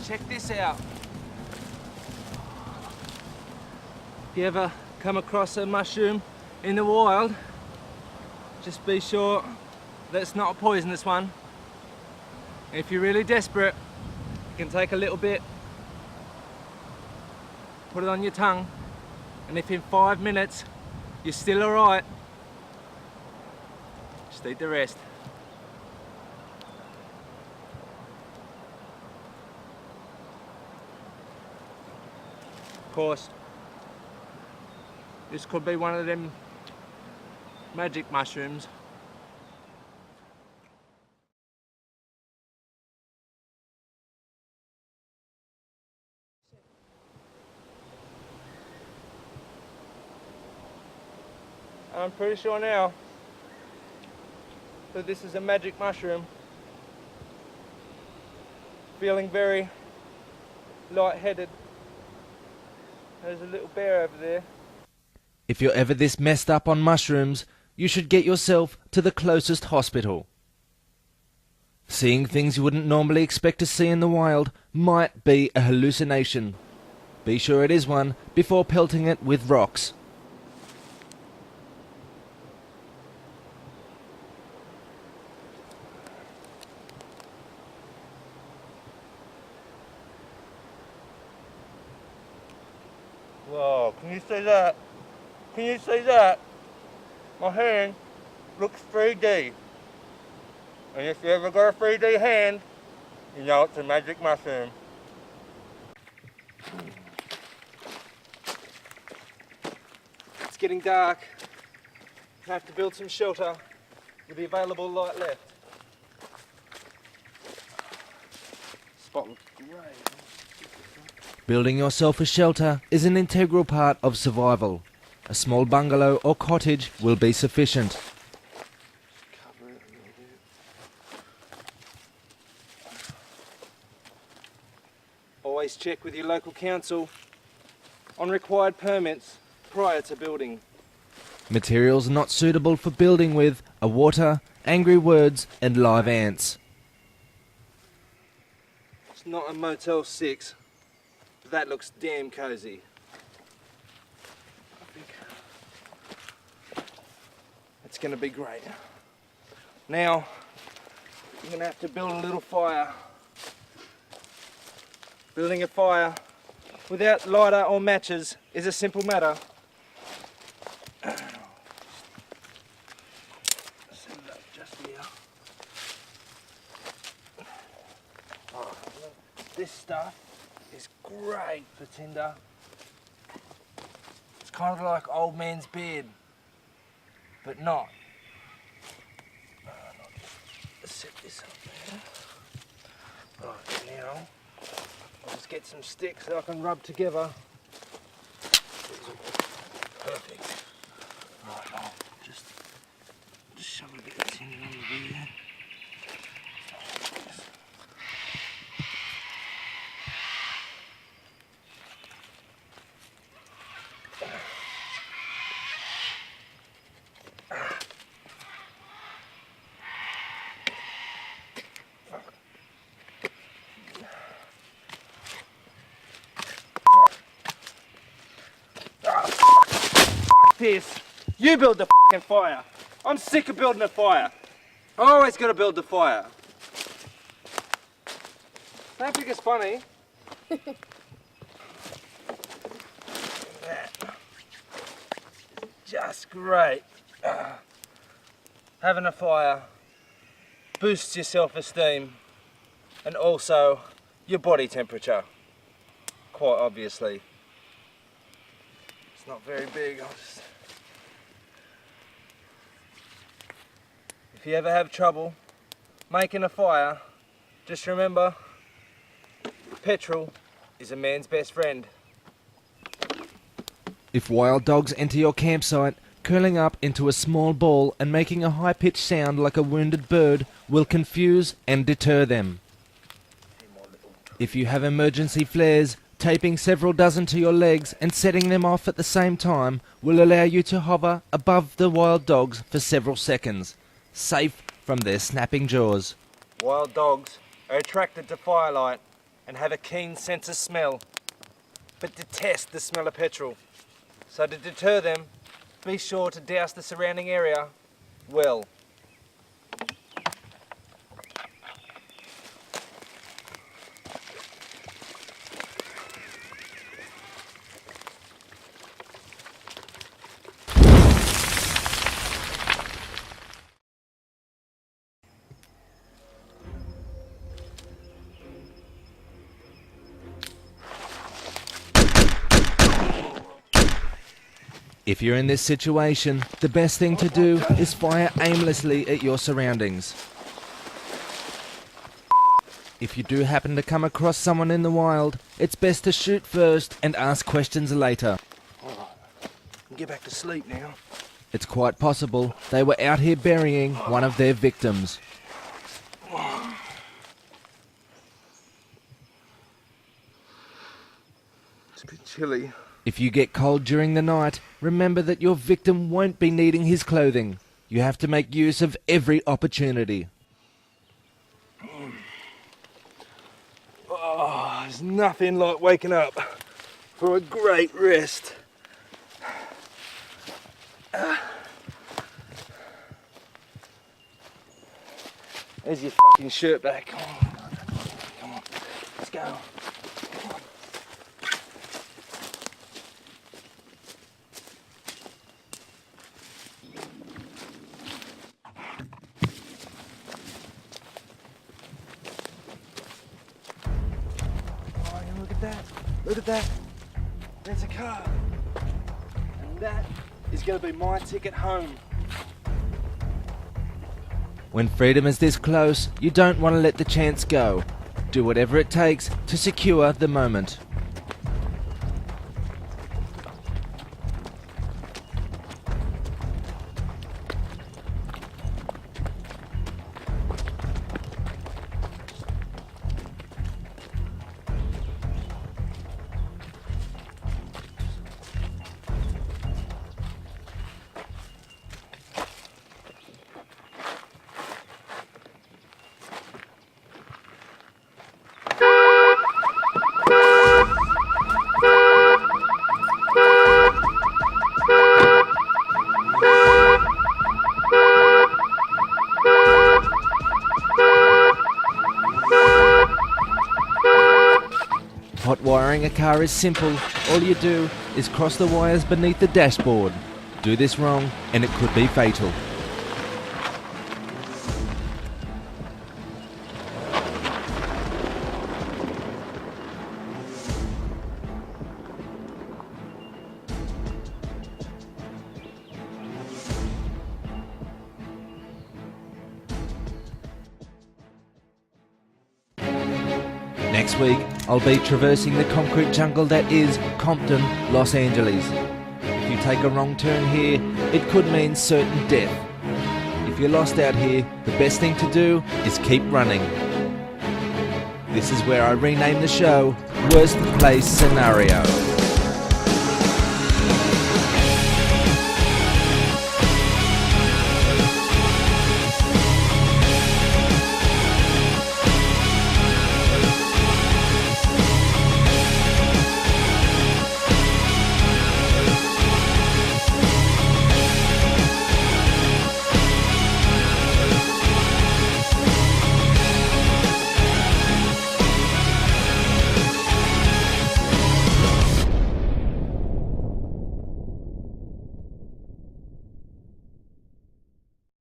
check this out. If you ever come across a mushroom in the wild, just be sure that it's not a poisonous one. And if you're really desperate, you can take a little bit, put it on your tongue, and if in 5 minutes you're still alright, just eat the rest. Of course, this could be one of them magic mushrooms. I'm pretty sure now that this is a magic mushroom. Feeling very lightheaded. There's a little bear over there. If you're ever this messed up on mushrooms, you should get yourself to the closest hospital. Seeing things you wouldn't normally expect to see in the wild might be a hallucination. Be sure it is one before pelting it with rocks. Whoa, can you see that? Can you see that? My hand looks 3D. And if you ever got a 3D hand, you know it's a magic mushroom. It's getting dark. I have to build some shelter with the available light left. Spot looks great. Building yourself a shelter is an integral part of survival. A small bungalow or cottage will be sufficient. Cover it a little bit. Always check with your local council on required permits prior to building. Materials not suitable for building with are water, angry words and live ants. It's not a Motel 6. That looks damn cozy. I think it's going to be great. Now, I'm going to have to build a little fire. Building a fire without lighter or matches is a simple matter. Set it up just here. Oh, look, this stuff is great for tinder. It's kind of like old man's bed, but not. Let's set this up there. Right, now I'll just get some sticks that I can rub together. Perfect. Right, I'll just shove a bit of tinder under there. This. You build the fucking fire. I'm sick of building a fire. I always gotta build the fire. Don't think it's funny. Just great. Having a fire boosts your self-esteem and also your body temperature. Quite obviously. It's not very big. If you ever have trouble making a fire, just remember, petrol is a man's best friend. If wild dogs enter your campsite, curling up into a small ball and making a high-pitched sound like a wounded bird will confuse and deter them. If you have emergency flares, taping several dozen to your legs and setting them off at the same time will allow you to hover above the wild dogs for several seconds, safe from their snapping jaws. Wild dogs are attracted to firelight and have a keen sense of smell, but detest the smell of petrol. So to deter them, be sure to douse the surrounding area well. If you're in this situation, the best thing to do is fire aimlessly at your surroundings. If you do happen to come across someone in the wild, it's best to shoot first and ask questions later. Alright, get back to sleep now. It's quite possible they were out here burying one of their victims. It's a bit chilly. If you get cold during the night, remember that your victim won't be needing his clothing. You have to make use of every opportunity. Oh, there's nothing like waking up for a great rest. There's your fucking shirt back. Come on, let's go. Look at that. There's a car. And that is going to be my ticket home. When freedom is this close, you don't want to let the chance go. Do whatever it takes to secure the moment. Hot wiring a car is simple. All you do is cross the wires beneath the dashboard. Do this wrong and it could be fatal. Next week, I'll be traversing the concrete jungle that is Compton, Los Angeles. If you take a wrong turn here, it could mean certain death. If you're lost out here, the best thing to do is keep running. This is where I rename the show Worst Place Scenario.